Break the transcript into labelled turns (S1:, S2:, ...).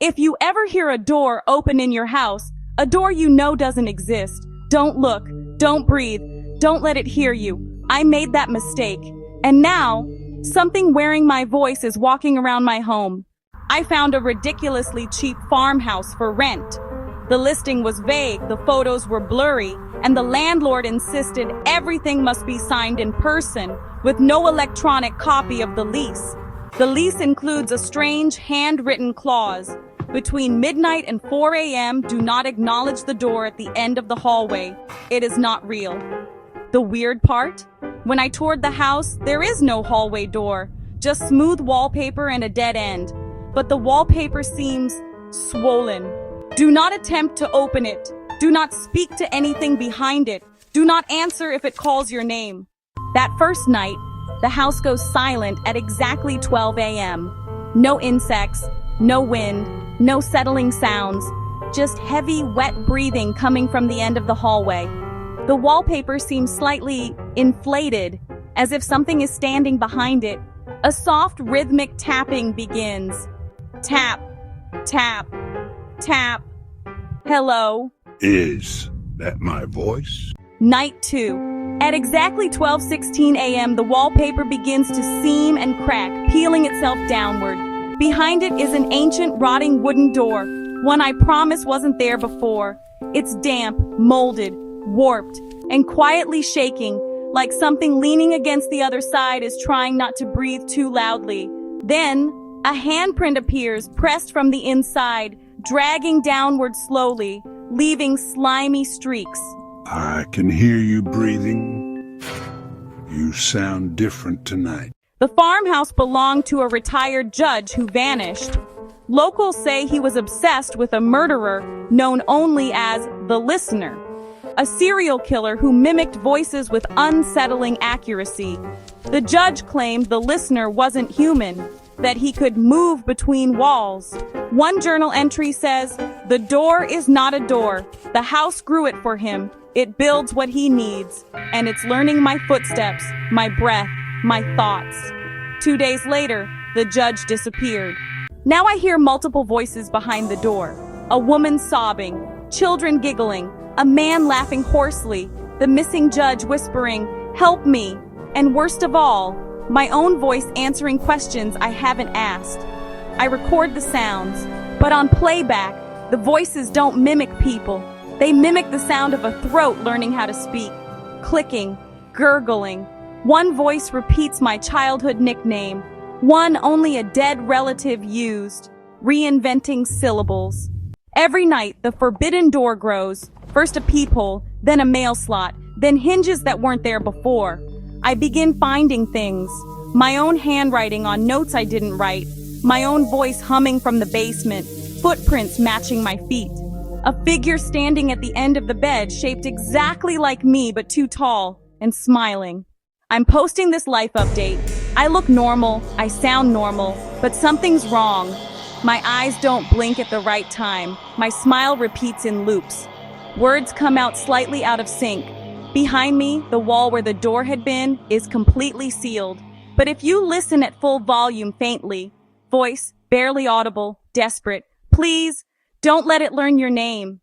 S1: If you ever hear a door open in your house, a door you know doesn't exist, don't look, don't breathe, don't let it hear you. I made that mistake. And now, something wearing my voice is walking around my home. I found a ridiculously cheap farmhouse for rent. The listing was vague, the photos were blurry, and the landlord insisted everything must be signed in person, with no electronic copy of the lease. The lease includes a strange handwritten clause. Between midnight and 4 a.m., do not acknowledge the door at the end of the hallway. It is not real. The weird part? When I toured the house, there is no hallway door, just smooth wallpaper and a dead end. But the wallpaper seems swollen. Do not attempt to open it. Do not speak to anything behind it. Do not answer if it calls your name. That first night, the house goes silent at exactly 12 a.m. No insects, no wind, no settling sounds, just heavy, wet breathing coming from the end of the hallway. The wallpaper seems slightly inflated, as if something is standing behind it. A soft, rhythmic tapping begins. Tap, tap, tap. Hello?
S2: Is that my voice?
S1: Night 2. At exactly 12:16 a.m., the wallpaper begins to seam and crack, peeling itself downward. Behind it is an ancient, rotting wooden door, one I promise wasn't there before. It's damp, molded, warped, and quietly shaking, like something leaning against the other side is trying not to breathe too loudly. Then, a handprint appears, pressed from the inside, dragging downward slowly, leaving slimy streaks.
S2: I can hear you breathing. You sound different tonight.
S1: The farmhouse belonged to a retired judge who vanished. Locals say he was obsessed with a murderer known only as the Listener, a serial killer who mimicked voices with unsettling accuracy. The judge claimed the Listener wasn't human, that he could move between walls. One journal entry says, "The door is not a door. The house grew it for him. It builds what he needs, and it's learning my footsteps, my breath, my thoughts." 2 days later, the judge disappeared. Now I hear multiple voices behind the door. A woman sobbing, children giggling, a man laughing hoarsely, the missing judge whispering, "Help me," and worst of all, my own voice answering questions I haven't asked. I record the sounds, but on playback, the voices don't mimic people. They mimic the sound of a throat learning how to speak. Clicking, gurgling. One voice repeats my childhood nickname. One only a dead relative used. Reinventing syllables. Every night, the forbidden door grows. First a peephole, then a mail slot, then hinges that weren't there before. I begin finding things. My own handwriting on notes I didn't write. My own voice humming from the basement. Footprints matching my feet. A figure standing at the end of the bed, shaped exactly like me but too tall, and smiling. I'm posting this life update. I look normal, I sound normal, but something's wrong. My eyes don't blink at the right time. My smile repeats in loops. Words come out slightly out of sync. Behind me, the wall where the door had been is completely sealed. But if you listen at full volume faintly, voice, barely audible, desperate, please, don't let it learn your name.